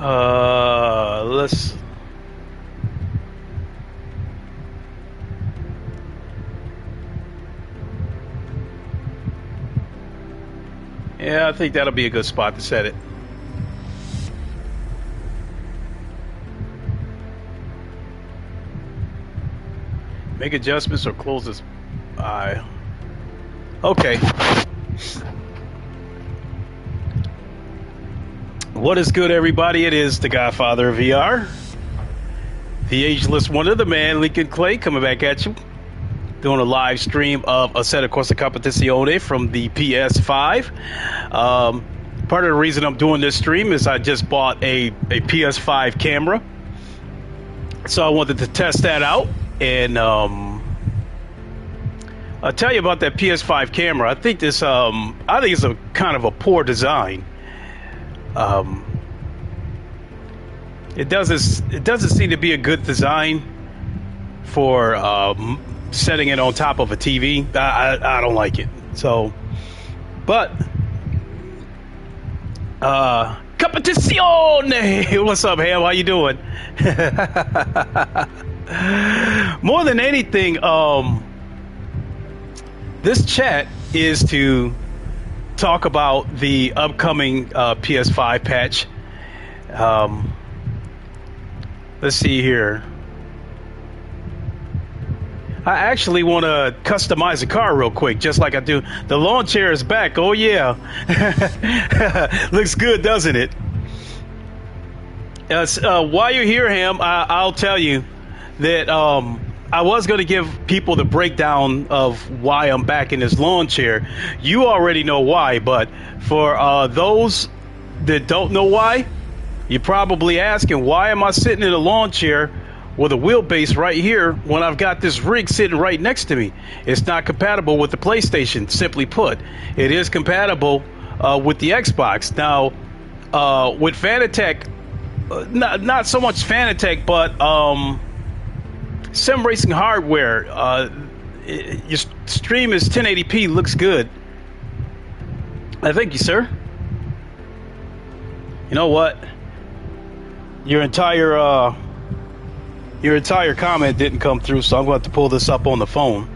Let's. Yeah, I think that'll be a good spot to set it. Make adjustments or close this. Okay. What is good, everybody? It is the Godfather of VR, the ageless wonder, the man Lincoln Clay, coming back at you, doing a live stream of a set of Corsa Competizione from the PS5. Part of the reason I'm doing this stream is I just bought a PS5 camera, so I wanted to test that out. And I'll tell you about that PS5 camera. I think it's a kind of a poor design. It doesn't seem to be a good design for setting it on top of a TV. I don't like it. So, but Competizione! What's up, Ham? How you doing? More than anything, this chat is to talk about the upcoming PS5 patch. Let's see here. I actually want to customize a car real quick, just like I do. The lawn chair is back. Oh, yeah. Looks good, doesn't it? While you're here, Ham, I'll tell you that I was going to give people the breakdown of why I'm back in this lawn chair. You already know why, but for those that don't know why, you're probably asking, why am I sitting in a lawn chair with a wheelbase right here when I've got this rig sitting right next to me? It's not compatible with the PlayStation, simply put. It is compatible with the Xbox. Now, with Fanatec, not so much Fanatec, but sim racing hardware, your stream is 1080p, looks good. Thank you, sir. You know what? Your entire comment didn't come through, so I'm going to have to pull this up on the phone.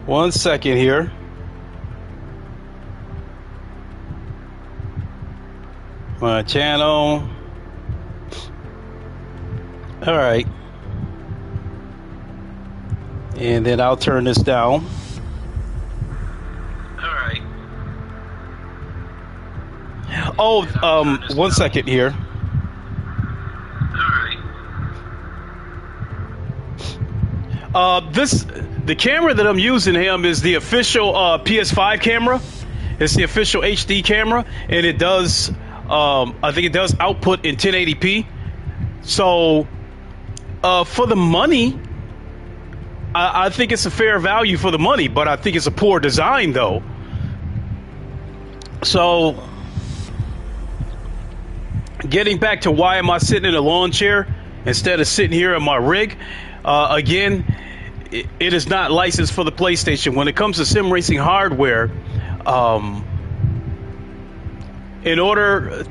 One second here. My channel. All right. And then I'll turn this down. All right. Oh, one second here. All right. The camera that I'm using, him, is the official PS5 camera. It's the official HD camera, and it does, I think it does output in 1080p. So, for the money, I think it's a fair value for the money, but I think it's a poor design, though. So, getting back to why am I sitting in a lawn chair instead of sitting here in my rig, again, it is not licensed for the PlayStation. When it comes to sim racing hardware, in order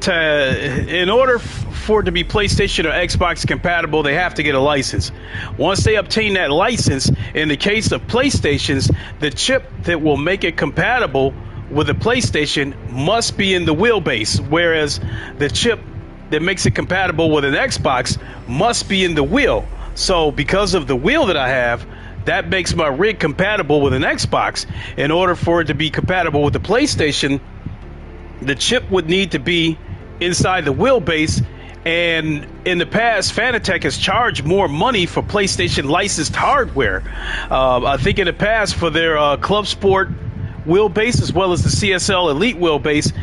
for it to be PlayStation or Xbox compatible, they have to get a license. Once they obtain that license, in the case of PlayStations, the chip that will make it compatible with the PlayStation must be in the wheelbase, whereas the chip that makes it compatible with an Xbox must be in the wheel. So because of the wheel that I have, that makes my rig compatible with an Xbox. In order for it to be compatible with the PlayStation, the chip would need to be inside the wheelbase. And in the past, Fanatec has charged more money for PlayStation licensed hardware. I think in the past, for their Club Sport wheelbase as well as the CSL Elite wheelbase,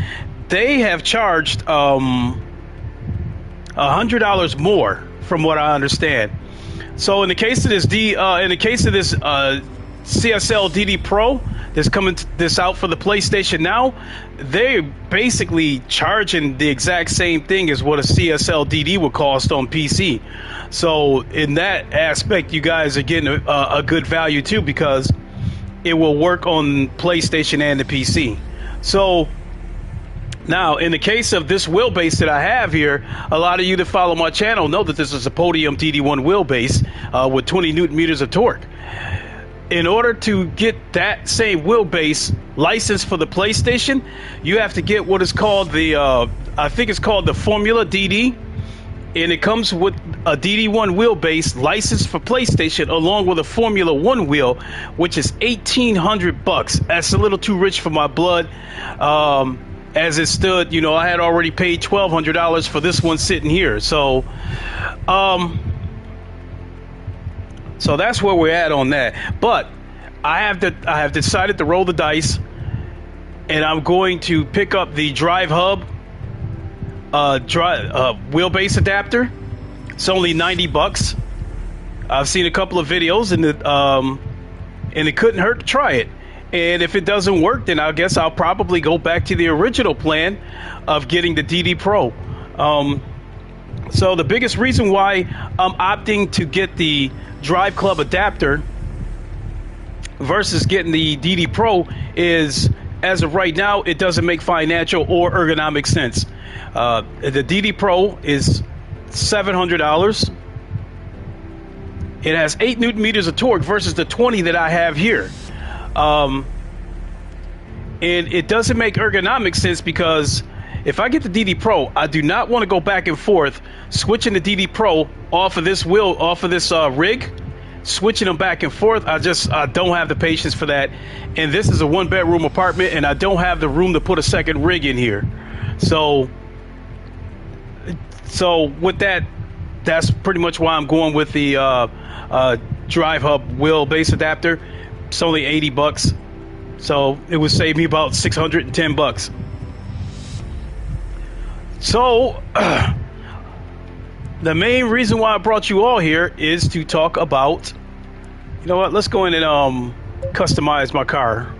they have charged $100 more, from what I understand. So in the case of this CSL DD Pro that's coming this out for the PlayStation now, they're basically charging the exact same thing as what a CSL DD would cost on PC. So in that aspect, you guys are getting a good value too, because it will work on PlayStation and the PC. So now, in the case of this wheelbase that I have here, a lot of you that follow my channel know that this is a Podium DD1 wheelbase with 20 Newton meters of torque. In order to get that same wheelbase licensed for the PlayStation, you have to get what is called the, I think it's called the Formula DD, and it comes with a DD1 wheelbase licensed for PlayStation along with a Formula 1 wheel, which is $1,800. That's a little too rich for my blood. As it stood, you know, I had already paid $1,200 for this one sitting here. So that's where we're at on that. But I have decided to roll the dice, and I'm going to pick up the Drive Hub wheelbase adapter. It's only $90. I've seen a couple of videos, and it couldn't hurt to try it. And if it doesn't work, then I guess I'll probably go back to the original plan of getting the DD Pro. So the biggest reason why I'm opting to get the Drive Club adapter versus getting the DD Pro is, as of right now, it doesn't make financial or ergonomic sense. The DD Pro is $700. It has 8 Newton meters of torque versus the 20 that I have here. And it doesn't make ergonomic sense, because if I get the DD Pro, I do not want to go back and forth switching the DD Pro off of this rig, switching them back and forth. I don't have the patience for that. And this is a 1-bedroom apartment, and I don't have the room to put a second rig in here. So with that, that's pretty much why I'm going with the Drive Hub wheelbase adapter. It's only $80, so it would save me about $610. So the main reason why I brought you all here is to talk about, you know what, let's go in and customize my car.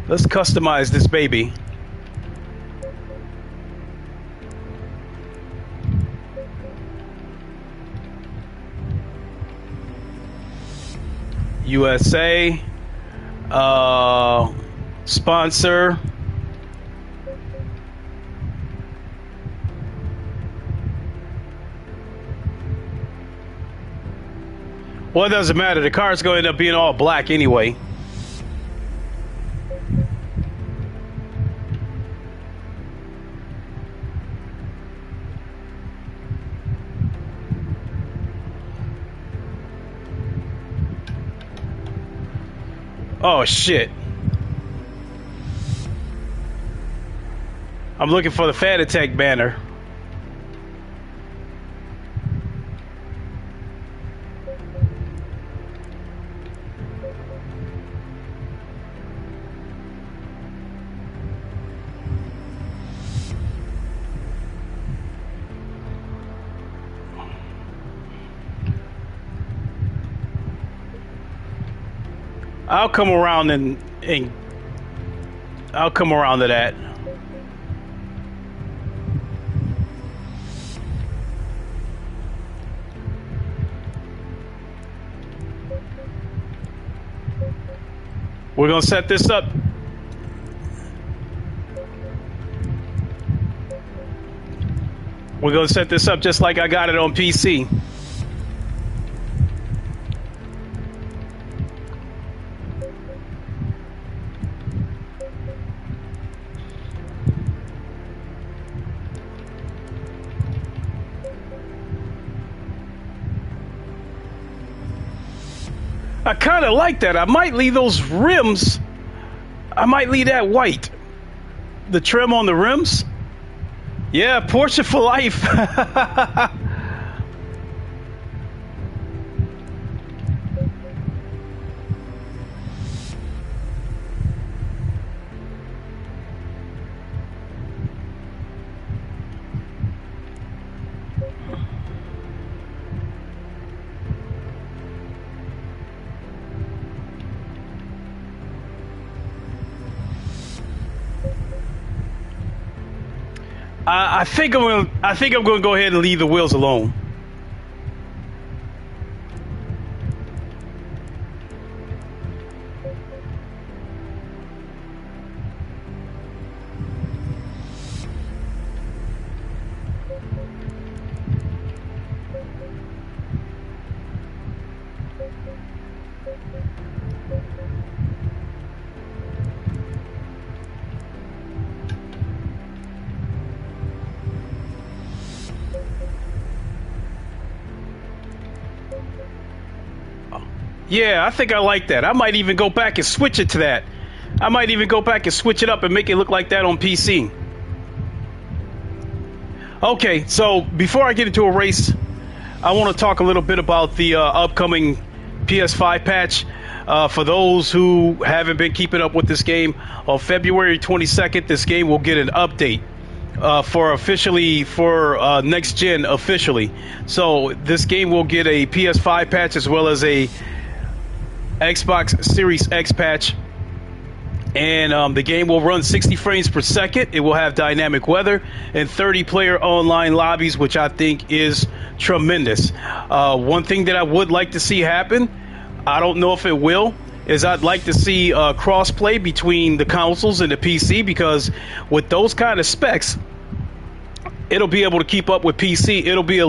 Let's customize this baby. USA, sponsor. Well, it doesn't matter. The car's going to end up being all black anyway. Oh shit. I'm looking for the Fanatec banner. I'll come around and I'll come around to that. We're gonna set this up. We're gonna set this up just like I got it on PC. I kind of like that. I might leave those rims. I might leave that white. The trim on the rims. Yeah, Porsche for life. I think I'm gonna go ahead and leave the wheels alone. Yeah, I think I like that. I might even go back and switch it to that. I might even go back and switch it up and make it look like that on PC. Okay, so before I get into a race, I want to talk a little bit about the upcoming PS5 patch. For those who haven't been keeping up with this game, on February 22nd, this game will get an update for next gen officially. So this game will get a PS5 patch as well as a Xbox Series X patch, and the game will run 60 frames per second. It will have dynamic weather and 30-player online lobbies, which I think is tremendous. One thing that I would like to see happen, I don't know if it will, is I'd like to see cross-play between the consoles and the PC, because with those kind of specs, it'll be able to keep up with PC. It'll be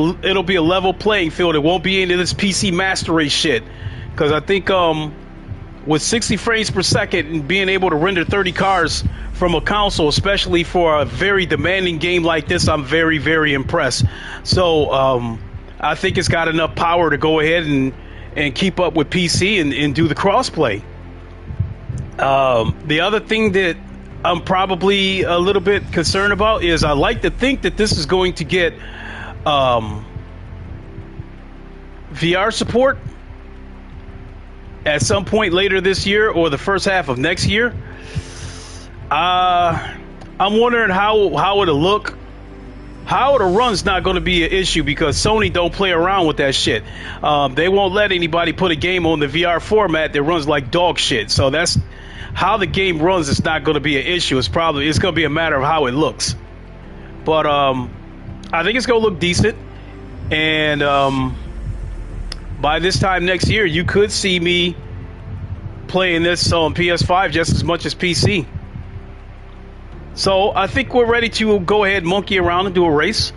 a level playing field. It won't be into this PC master race shit. Because I think with 60 frames per second and being able to render 30 cars from a console, especially for a very demanding game like this, I'm very, very impressed. So I think it's got enough power to go ahead and keep up with PC and do the crossplay. The other thing that I'm probably a little bit concerned about is I like to think that this is going to get VR support at some point later this year or the first half of next year. I'm wondering how it'll look. How it'll run's not going to be an issue, because Sony don't play around with that shit. They won't let anybody put a game on the VR format that runs like dog shit. So that's how the game runs. It's not going to be an issue. It's going to be a matter of how it looks. But I think it's going to look decent, and by this time next year, you could see me playing this on PS5 just as much as PC. So I think we're ready to go ahead and monkey around and do a race.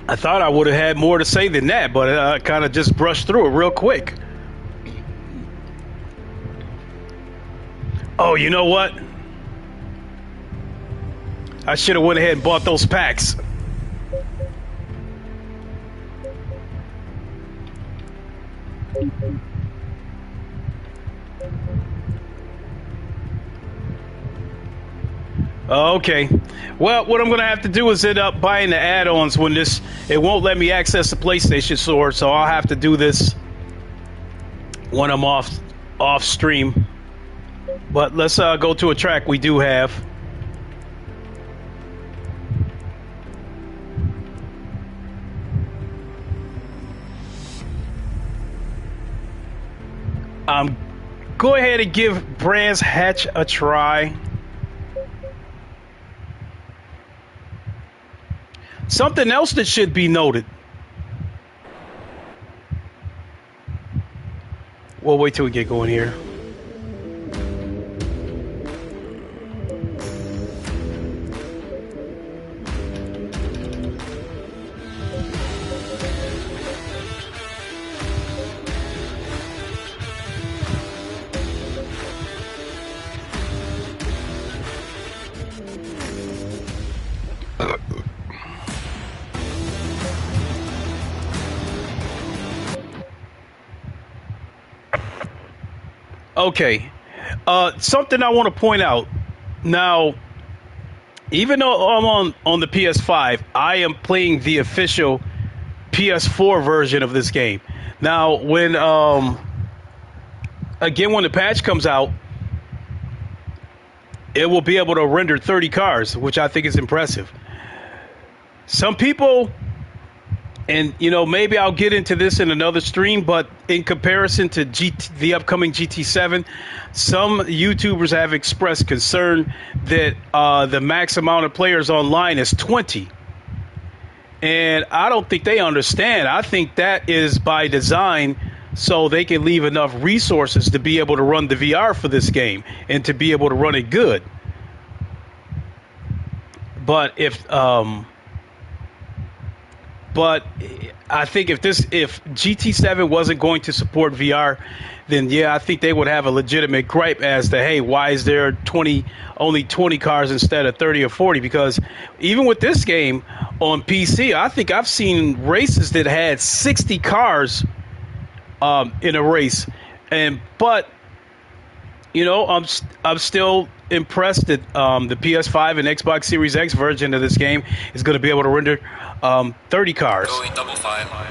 I thought I would have had more to say than that, but I kind of just brushed through it real quick. Oh, you know what? I should have went ahead and bought those packs. Okay. Well, what I'm going to have to do is end up buying the add-ons when it won't let me access the PlayStation Store, so I'll have to do this when I'm off stream. But let's go to a track we do have. Go ahead and give Brands Hatch a try. Something else that should be noted. We'll wait till we get going here. Okay, something I want to point out. Now, even though I'm on the PS5, I am playing the official PS4 version of this game. Now, when the patch comes out, it will be able to render 30 cars, which I think is impressive. Some people and you know, maybe I'll get into this in another stream, but in comparison to the upcoming GT7, some YouTubers have expressed concern that the max amount of players online is 20. And I don't think they understand. I think that is by design so they can leave enough resources to be able to run the VR for this game and to be able to run it good. But but I think if GT7 wasn't going to support VR, then yeah, I think they would have a legitimate gripe as to, hey, why is there only 20 cars instead of 30 or 40? Because even with this game on PC, I think I've seen races that had 60 cars in a race, but you know, I'm still impressed that the PS5 and Xbox Series X version of this game is going to be able to render 30 cars. Going double file.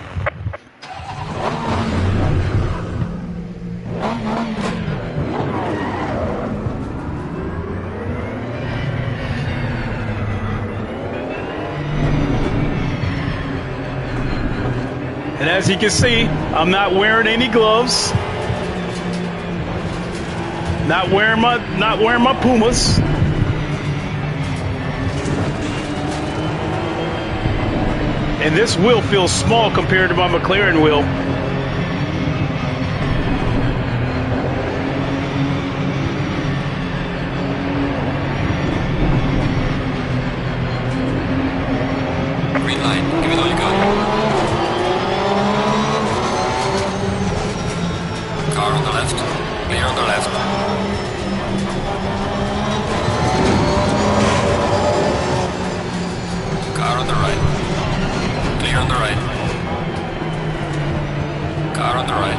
And as you can see, I'm not wearing any gloves. Not wearing my Pumas. And this wheel feels small compared to my McLaren wheel. Green light. Give it all you got. Car on the left. Clear on the left. Car on the right. Clear on the right. Car on the right.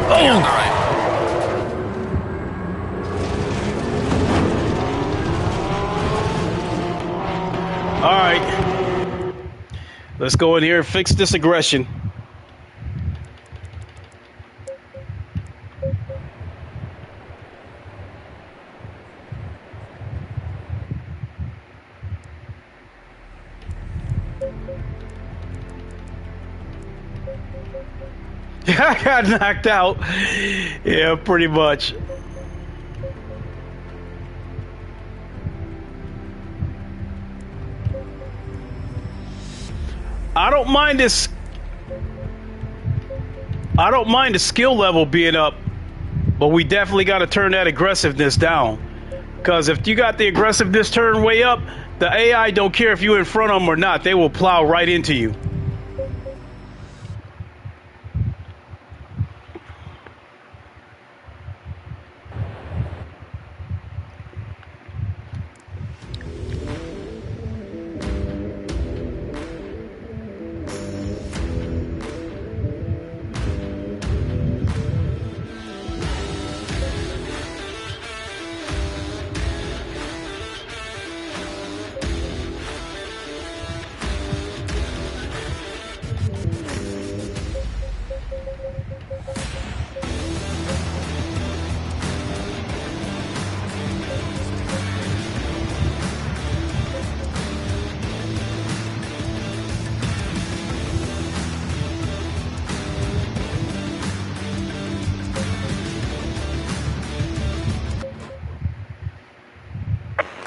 Clear on the right. All right. Let's go in here and fix this aggression. I got knocked out. Yeah, pretty much. I don't mind this. I don't mind the skill level being up, but we definitely got to turn that aggressiveness down. Because if you got the aggressiveness turned way up, the AI don't care if you're in front of them or not. They will plow right into you.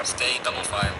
Stay double file.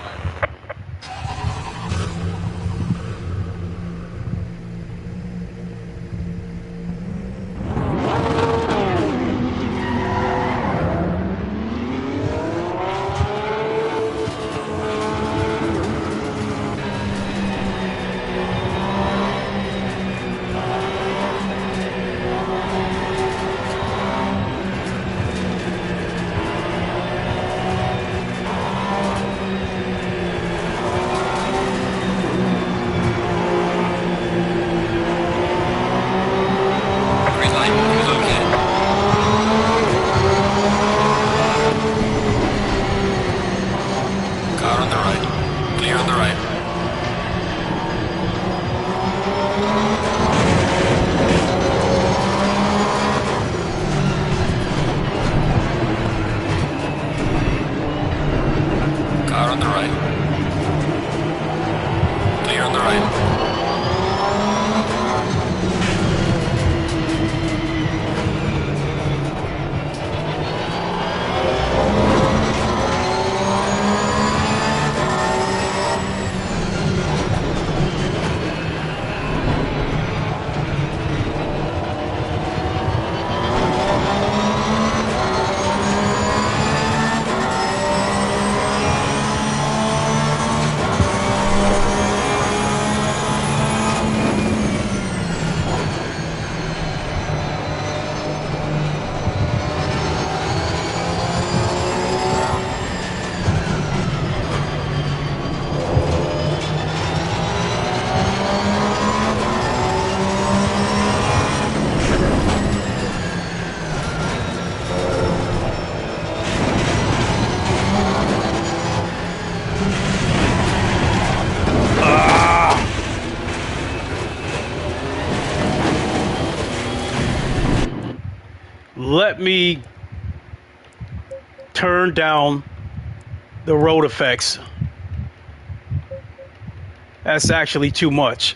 let me turn down the road effects. That's actually too much.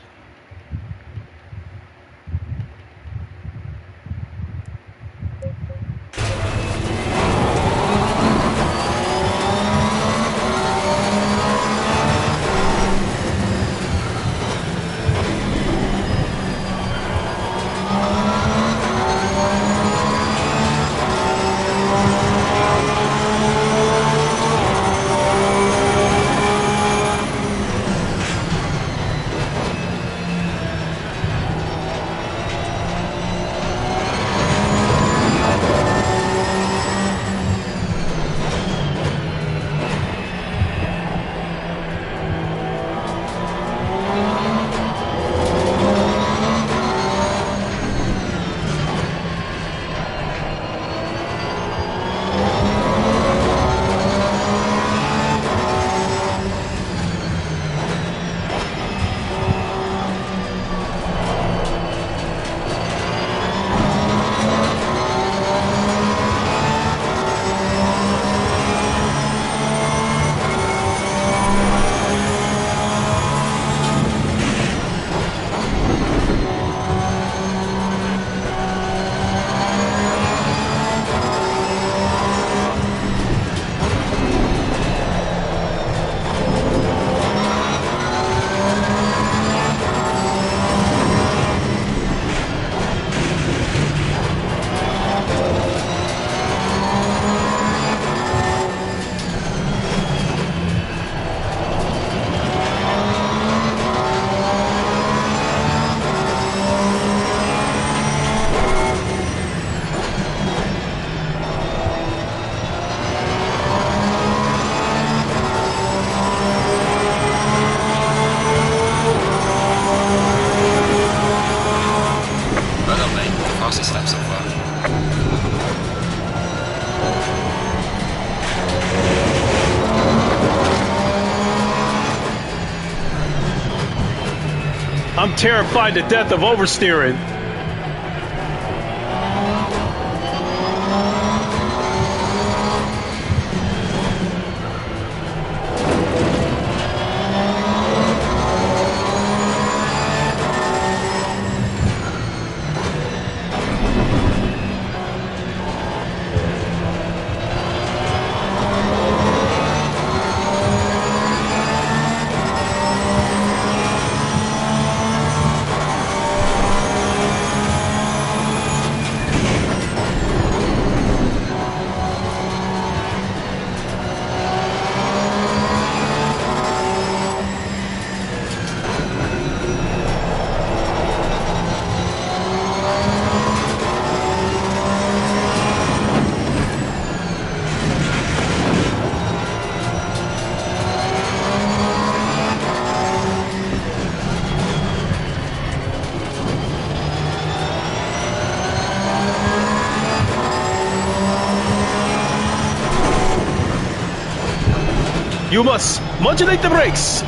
I'm terrified to death of oversteering. You must modulate the brakes.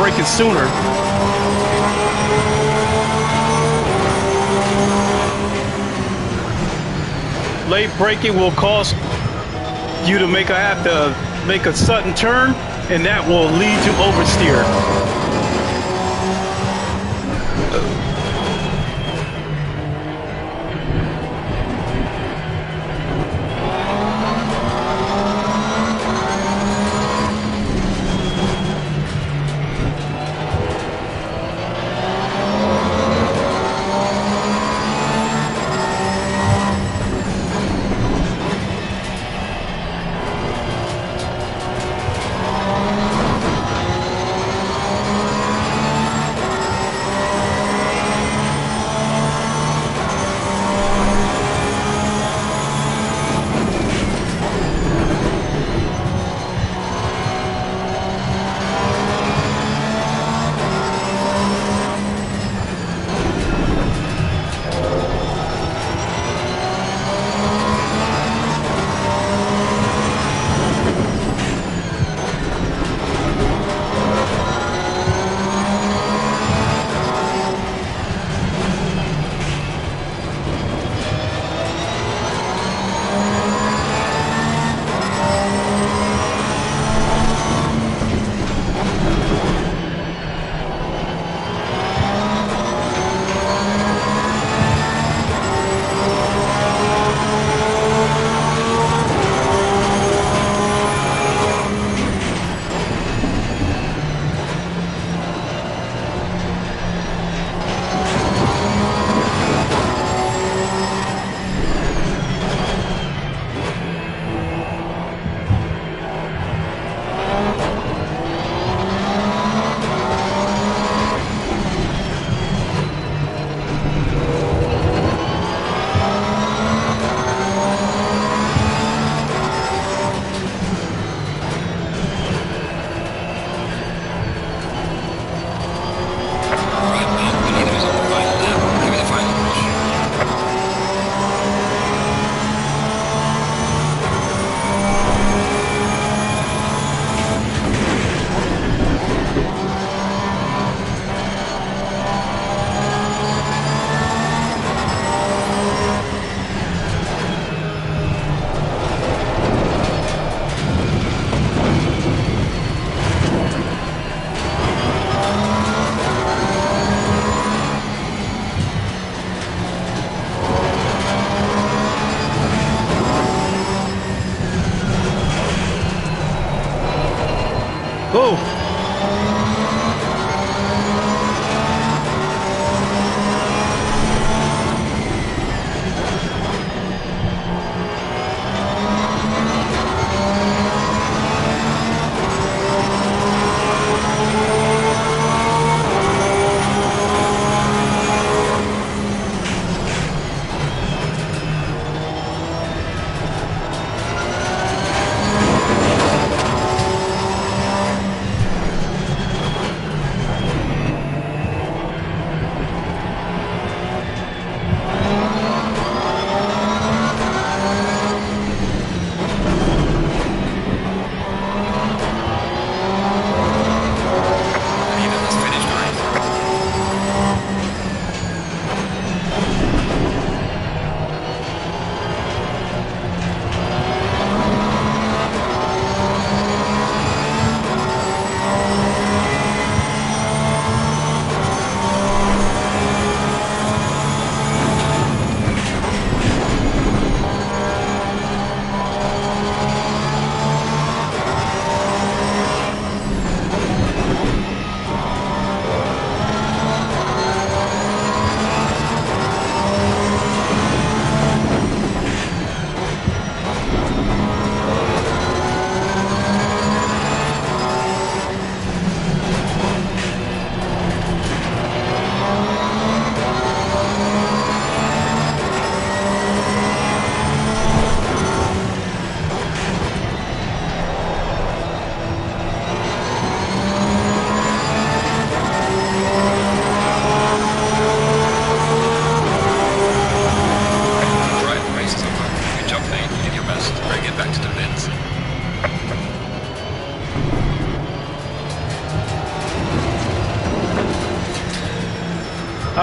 braking sooner. Late braking will cause you to have to make a sudden turn, and that will lead to oversteer.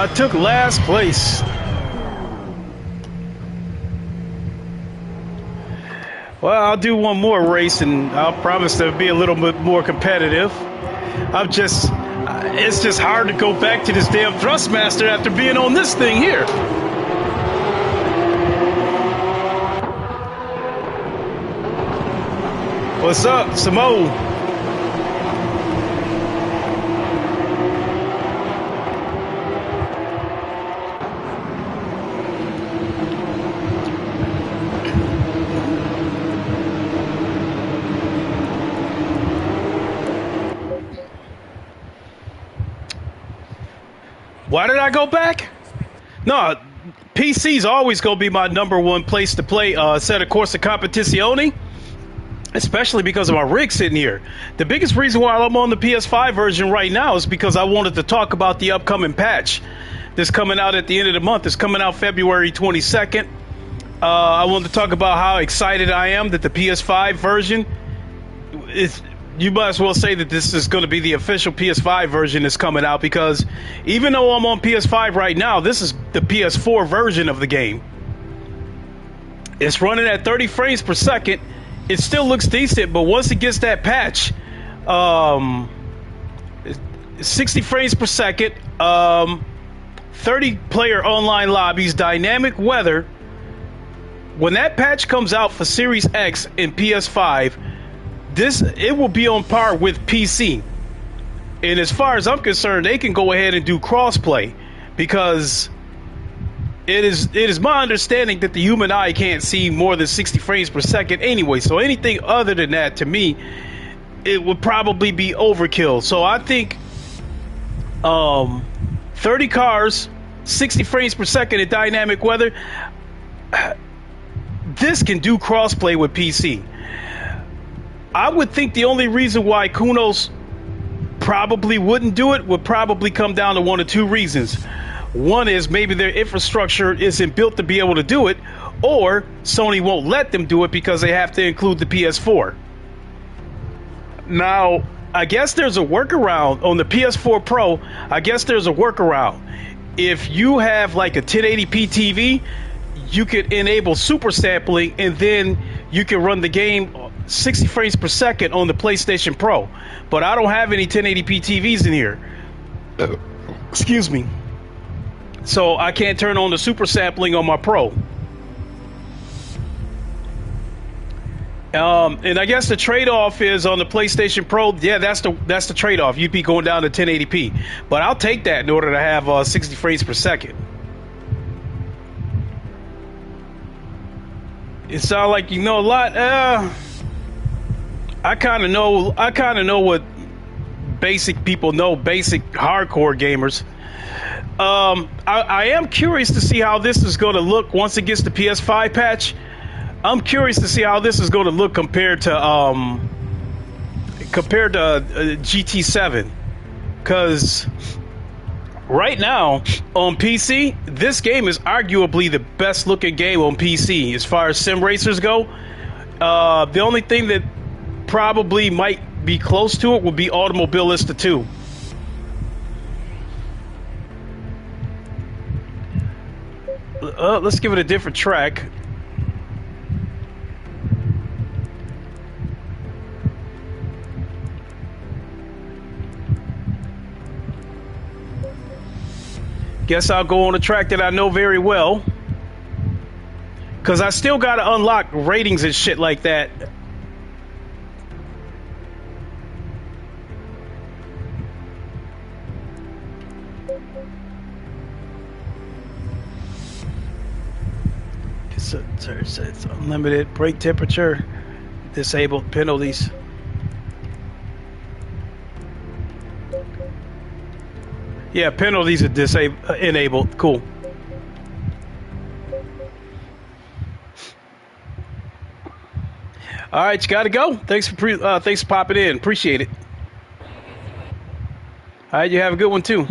I took last place. Well, I'll do one more race, and I'll promise to be a little bit more competitive. It's just hard to go back to this damn Thrustmaster after being on this thing here. What's up, Samo? Why did I go back? No, PC's always going to be my number one place to play set of Corsa Competizione, especially because of my rig sitting here. The biggest reason why I'm on the PS5 version right now is because I wanted to talk about the upcoming patch that's coming out at the end of the month. It's coming out February 22nd. I wanted to talk about how excited I am that the PS5 version is... You might as well say that this is going to be the official PS5 version that's coming out, because even though I'm on PS5 right now, this is the PS4 version of the game. It's running at 30 frames per second. It still looks decent, but once it gets that patch, 60 frames per second, 30 player online lobbies, dynamic weather. When that patch comes out for Series X and PS5, it will be on par with PC. And as far as I'm concerned, they can go ahead and do crossplay, because it is my understanding that the human eye can't see more than 60 frames per second anyway. So anything other than that, to me, it would probably be overkill. So I think 30 cars, 60 frames per second in dynamic weather, this can do crossplay with PC. I would think the only reason why Kunos probably wouldn't do it would probably come down to one or two reasons. One is maybe their infrastructure isn't built to be able to do it, or Sony won't let them do it because they have to include the PS4. Now, I guess there's a workaround on the PS4 Pro. I guess there's a workaround. If you have like a 1080p TV, you could enable super sampling, and then you can run the game 60 frames per second on the PlayStation Pro. But I don't have any 1080p TVs in here. Excuse me. So I can't turn on the super sampling on my Pro. And I guess the trade-off is on the PlayStation Pro. Yeah, that's the trade-off. You'd be going down to 1080p. But I'll take that in order to have 60 frames per second. It sounds like you know a lot. I kind of know what basic people know, basic hardcore gamers. I am curious to see how this is going to look once it gets the PS5 patch. I'm curious to see how this is going to look compared to GT7, because right now on PC, this game is arguably the best looking game on PC as far as sim racers go. The only thing that probably might be close to it would be Automobilista 2. Let's give it a different track. Guess I'll go on a track that I know very well, because I still got to unlock ratings and shit like that. It's unlimited brake temperature, disabled penalties. Yeah, penalties are enabled. Cool. All right, you got to go. Thanks for popping in. Appreciate it. All right, you have a good one too.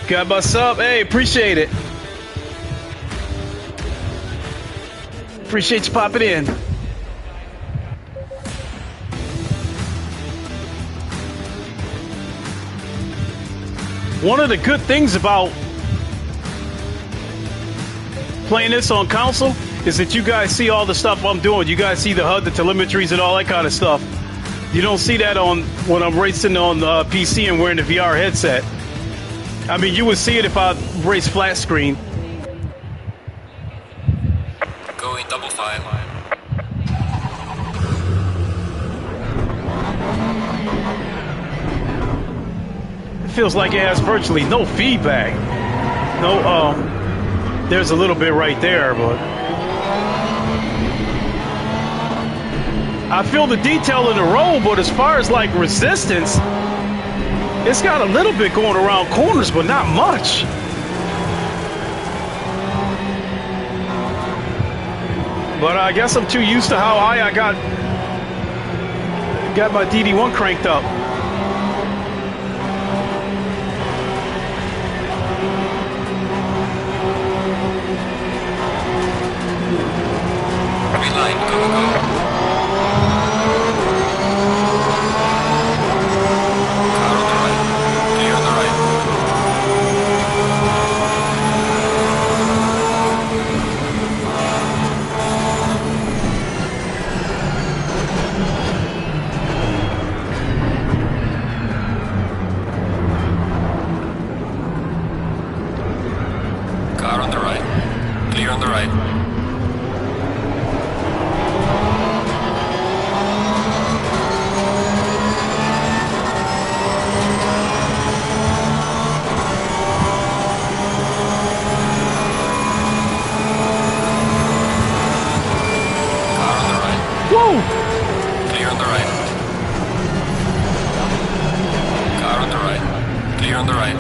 Got my sub. Hey, appreciate it. Appreciate you popping in. One of the good things about playing this on console is that you guys see all the stuff I'm doing. You guys see the HUD, the telemetries, and all that kind of stuff. You don't see that on when I'm racing on the PC and wearing the VR headset. I mean, you would see it if I race flat screen. Going 555. It feels like it has virtually no feedback. No, there's a little bit right there, but I feel the detail in the road, but as far as like resistance, it's got a little bit going around corners, but not much. But I guess I'm too used to how high I got my DD1 cranked up. Green line, go, go. On the right. Car on the right. Whoa! Clear on the right. Car on the right. Clear on the right.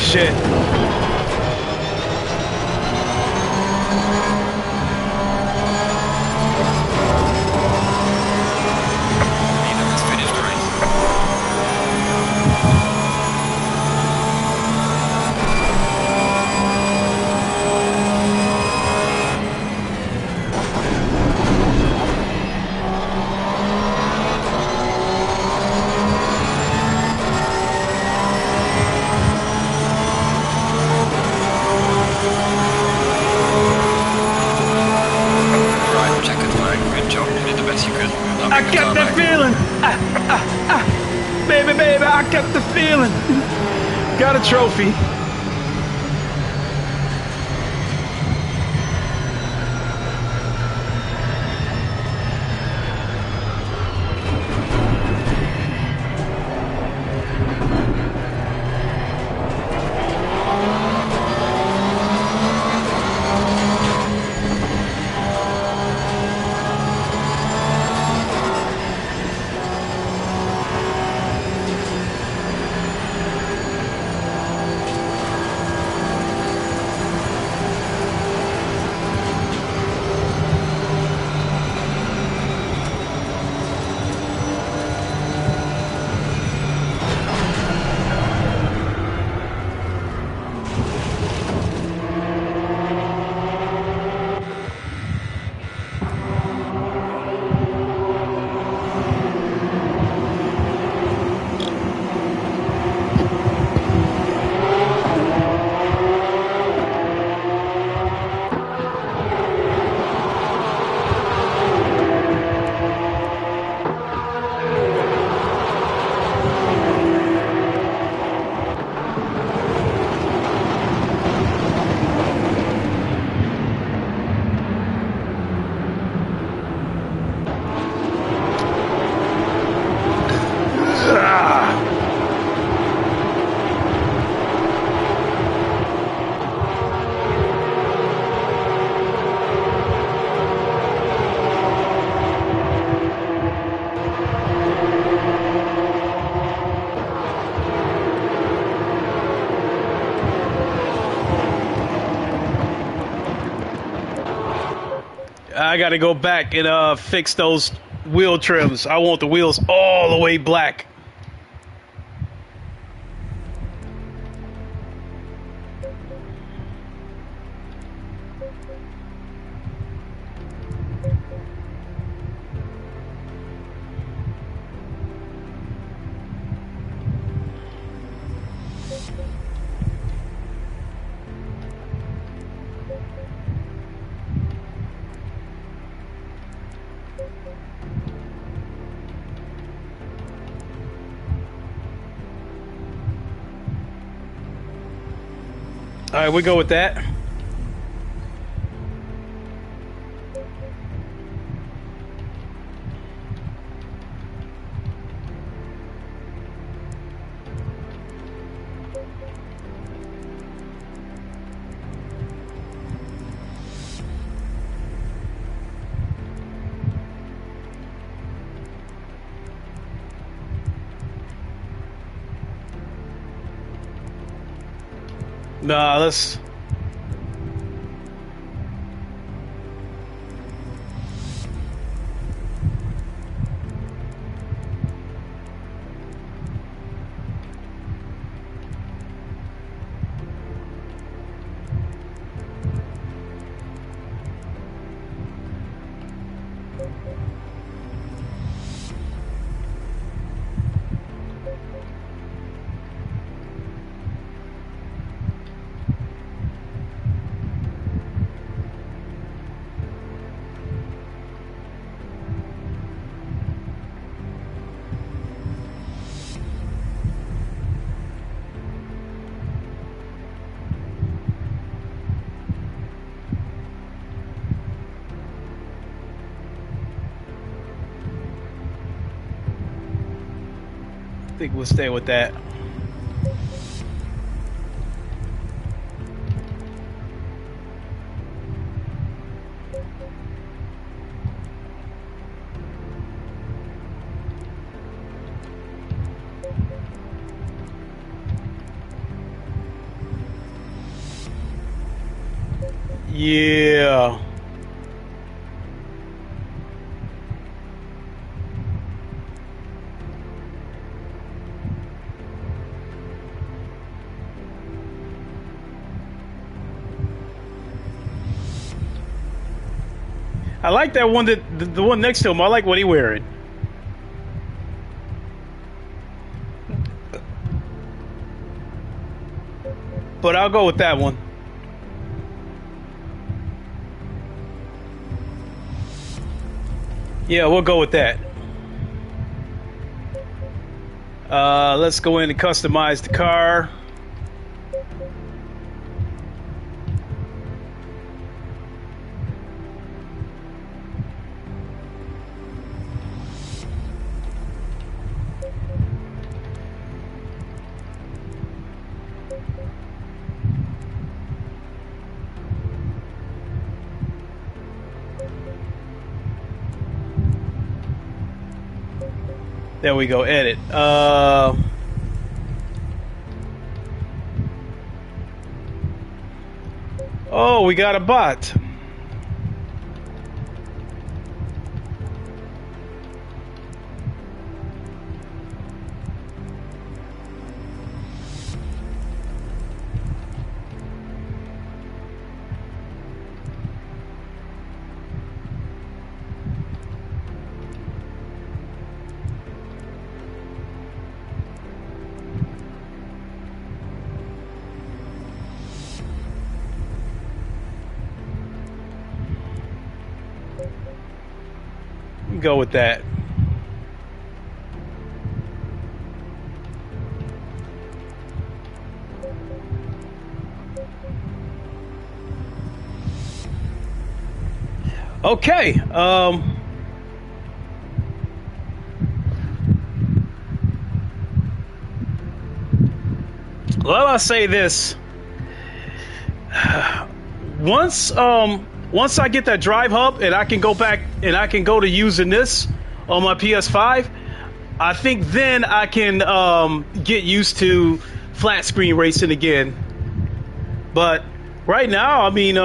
shit. Neither has finished the race. Right, checkered flag. Good job. You did the best you could. Now I bring the kept car the back. feeling. Baby, baby, I kept the feeling. Got a trophy. I gotta go back and fix those wheel trims. I want the wheels all the way black. All right, we go with that. Nah, let's. I think we'll stay with that. Yeah. I like that one, that the one next to him. I like what he wearing. But I'll go with that one. Yeah, we'll go with that. Let's go in and customize the car. There we go, edit. Oh, we got a bot. Go with that. Okay. Well, I'll say this. Once I get that drive hub and I can go back and I can go to using this on my PS5, I think then I can get used to flat screen racing again. But right now, I mean,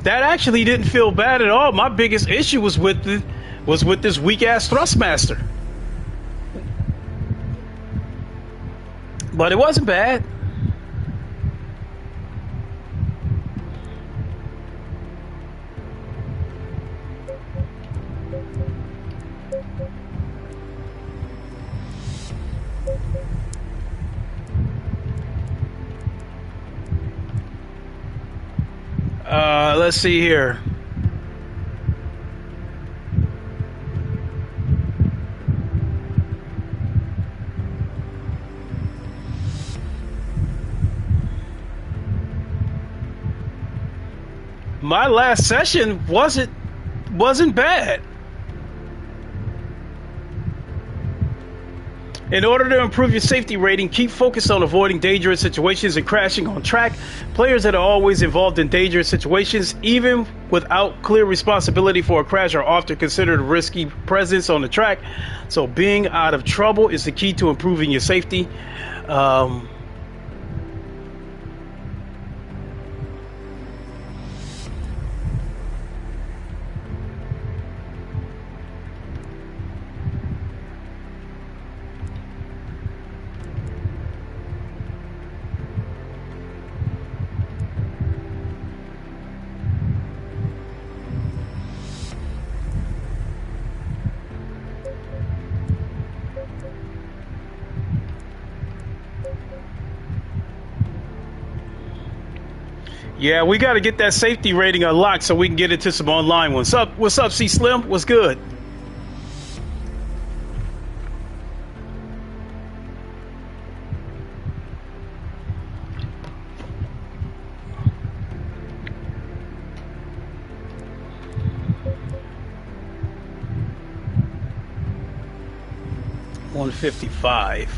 that actually didn't feel bad at all. My biggest issue was with this weak ass Thrustmaster, but it wasn't bad. Let's see here. My last session wasn't bad. In order to improve your safety rating, keep focused on avoiding dangerous situations and crashing on track. Players that are always involved in dangerous situations, even without clear responsibility for a crash, are often considered a risky presence on the track. So being out of trouble is the key to improving your safety. Yeah, we got to get that safety rating unlocked so we can get into some online ones. What's up, C Slim? What's good? $155.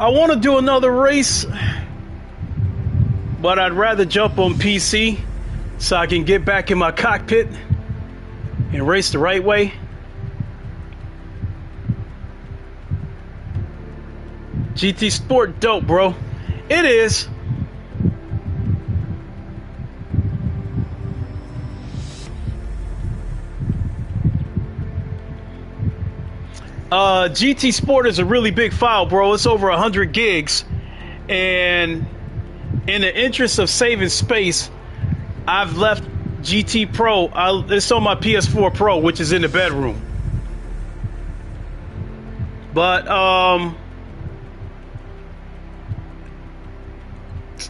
I want to do another race, but I'd rather jump on PC so I can get back in my cockpit and race the right way. GT Sport dope, bro. It is. GT Sport is a really big file, bro. It's over 100 gigs. And in the interest of saving space, I've left GT Pro. It's on my PS4 Pro, which is in the bedroom. But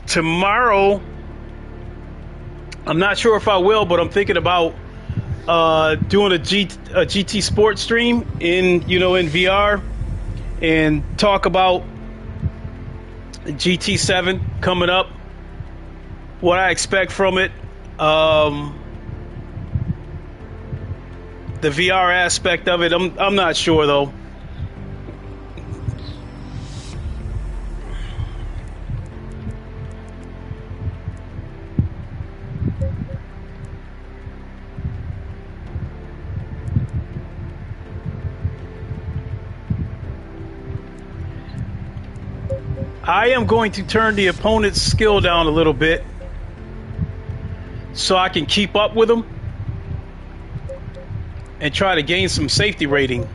tomorrow, I'm not sure if I will, but I'm thinking about doing a GT Sports stream in VR and talk about GT7 coming up, what I expect from it, the VR aspect of it. I'm not sure though. I am going to turn the opponent's skill down a little bit so I can keep up with them and try to gain some safety rating.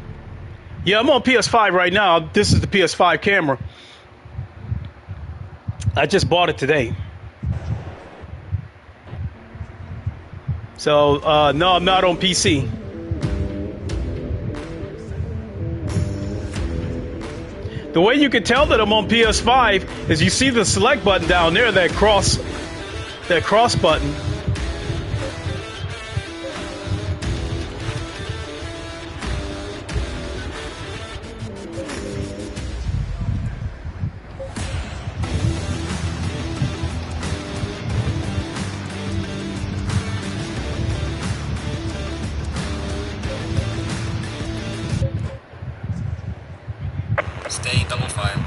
Yeah, I'm on PS5 right now. This is the PS5 camera. I just bought it today. So, no, I'm not on PC. The way you can tell that I'm on PS5 is you see the select button down there, that cross button. Stay double file.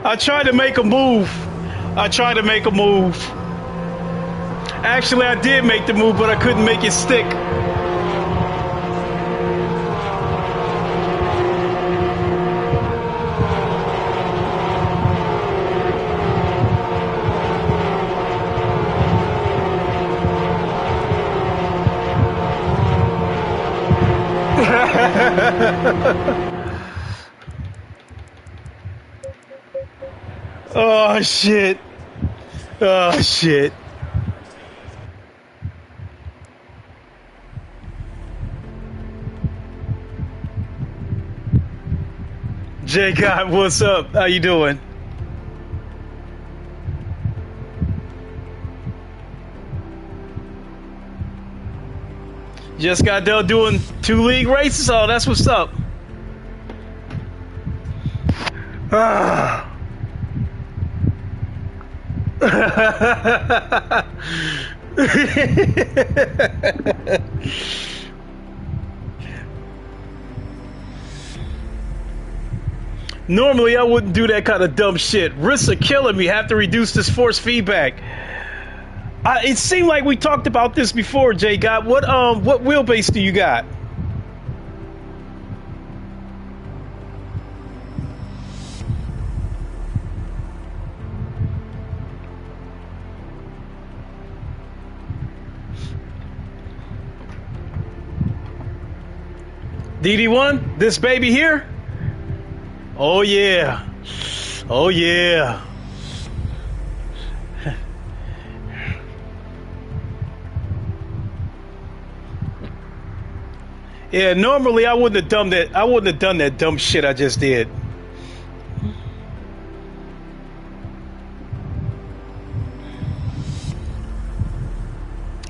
I tried to make a move. I tried to make a move. Actually, I did make the move, but I couldn't make it stick. Oh shit. Oh shit. J God, what's up? How you doing? Just got done doing 2 league races. Oh, that's what's up. Ah. Normally I wouldn't do that kind of dumb shit. Risks are killing me. Have to reduce this force feedback. It seemed like we talked about this before, Jay. God, what wheelbase do you got? DD1, this baby here? Oh yeah. Oh yeah. Yeah, normally I wouldn't have done that. I wouldn't have done that dumb shit I just did.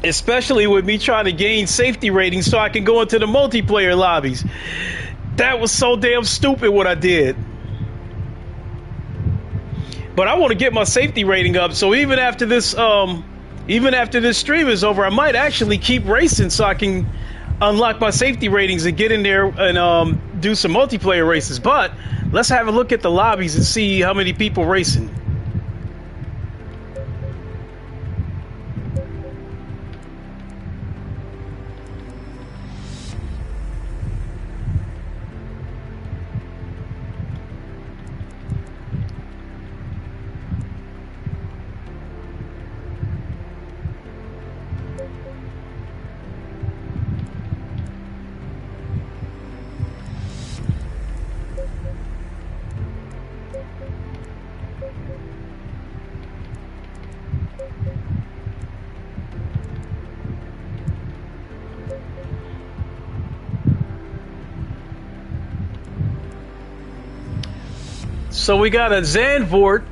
Especially with me trying to gain safety ratings so I can go into the multiplayer lobbies. That was so damn stupid what I did. But I want to get my safety rating up, so even after this stream is over, I might actually keep racing so I can unlock my safety ratings and get in there and do some multiplayer races. But let's have a look at the lobbies and see how many people racing. So we got a Zandvoort.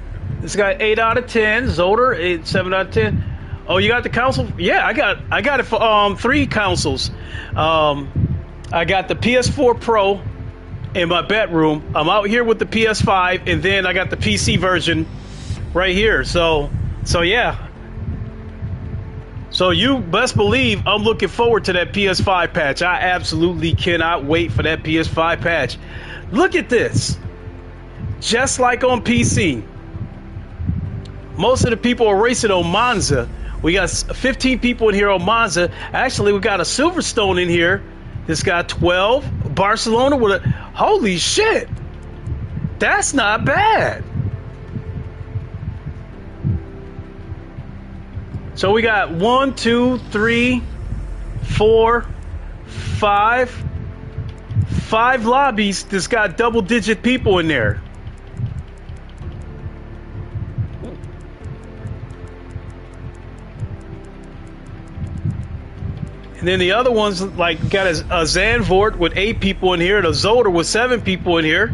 It's got 8 out of 10. Zoder, 7 out of 10. Oh, you got the console? Yeah, I got it for 3 consoles. I got the PS4 Pro in my bedroom. I'm out here with the PS5, and then I got the PC version right here. So yeah. So you best believe I'm looking forward to that PS5 patch. I absolutely cannot wait for that PS5 patch. Look at this. Just like on PC, most of the people are racing on Monza. We got 15 people in here on Monza. Actually, we got a Silverstone in here. This got 12. Barcelona with a... Holy shit. That's not bad. So we got 1, 2, 3, 4, 5 lobbies that's got double-digit people in there. And then the other ones, like, got a Zandvoort with 8 people in here, and a Zoder with 7 people in here.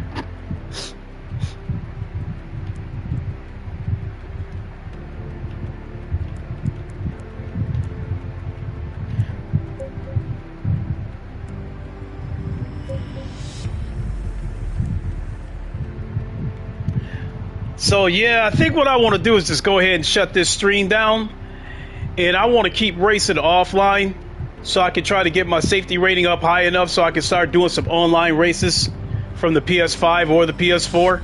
So yeah, I think what I want to do is just go ahead and shut this stream down, and I want to keep racing offline so I can try to get my safety rating up high enough so I can start doing some online races from the PS5 or the PS4.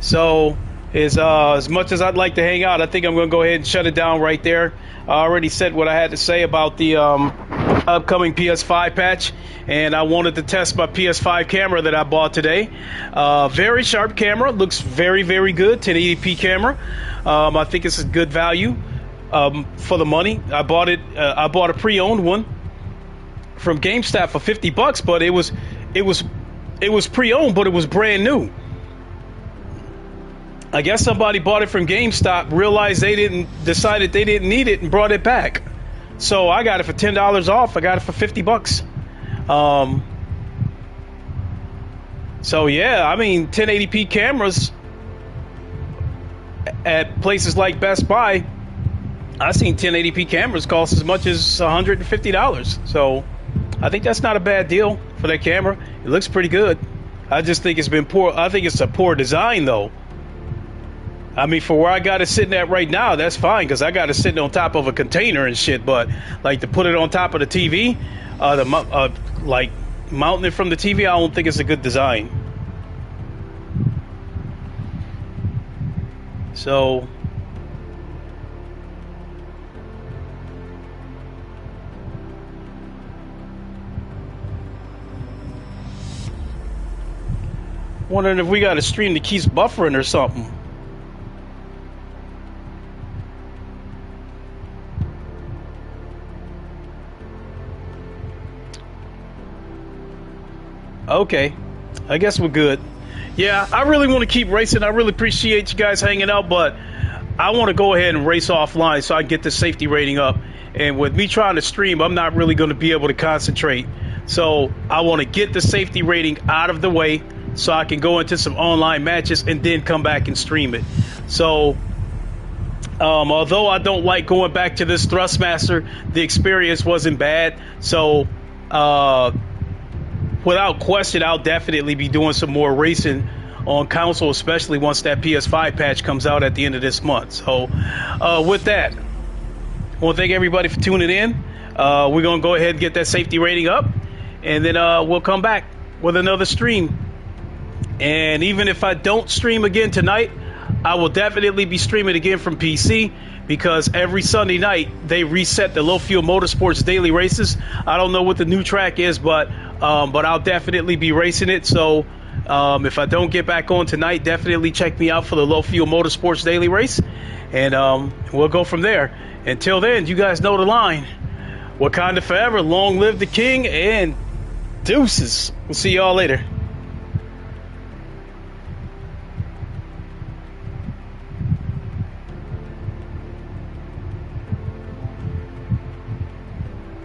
So is as much as I'd like to hang out, I think I'm going to go ahead and shut it down right there. I already said what I had to say about the upcoming PS5 patch, and I wanted to test my PS5 camera that I bought today. Very sharp camera, looks very, very good, 1080p camera. I think it's a good value for the money. I bought a pre-owned one from GameStop for $50, but it was pre-owned, but it was brand new. I guess somebody bought it from GameStop, realized decided they didn't need it, and brought it back. So I got it for $10 off. I got it for $50. So yeah, I mean, 1080p cameras at places like Best Buy, I've seen 1080p cameras cost as much as $150. So I think that's not a bad deal for that camera. It looks pretty good. I just think it's been poor. I think it's a poor design though. I mean, for where I got it sitting at right now, that's fine because I got it sitting on top of a container and shit. But like to put it on top of the TV, like mounting it from the TV, I don't think it's a good design. So wondering if we got a stream that keeps buffering or something. Okay, I guess we're good. Yeah, I really want to keep racing. I really appreciate you guys hanging out, but I want to go ahead and race offline so I can get the safety rating up. And with me trying to stream, I'm not really going to be able to concentrate. So I want to get the safety rating out of the way so I can go into some online matches and then come back and stream it. So although I don't like going back to this Thrustmaster, the experience wasn't bad. So without question, I'll definitely be doing some more racing on console, especially once that PS5 patch comes out at the end of this month. So with that, I want to thank everybody for tuning in. We're going to go ahead and get that safety rating up, and then we'll come back with another stream. And even if I don't stream again tonight, I will definitely be streaming again from PC, because every Sunday night they reset the Low Fuel Motorsports daily races. I don't know what the new track is, but I'll definitely be racing it. So if I don't get back on tonight, definitely check me out for the Low Fuel Motorsports daily race, and we'll go from there. Until then, you guys know the line. Wakanda forever, long live the king, and deuces. We'll see y'all later.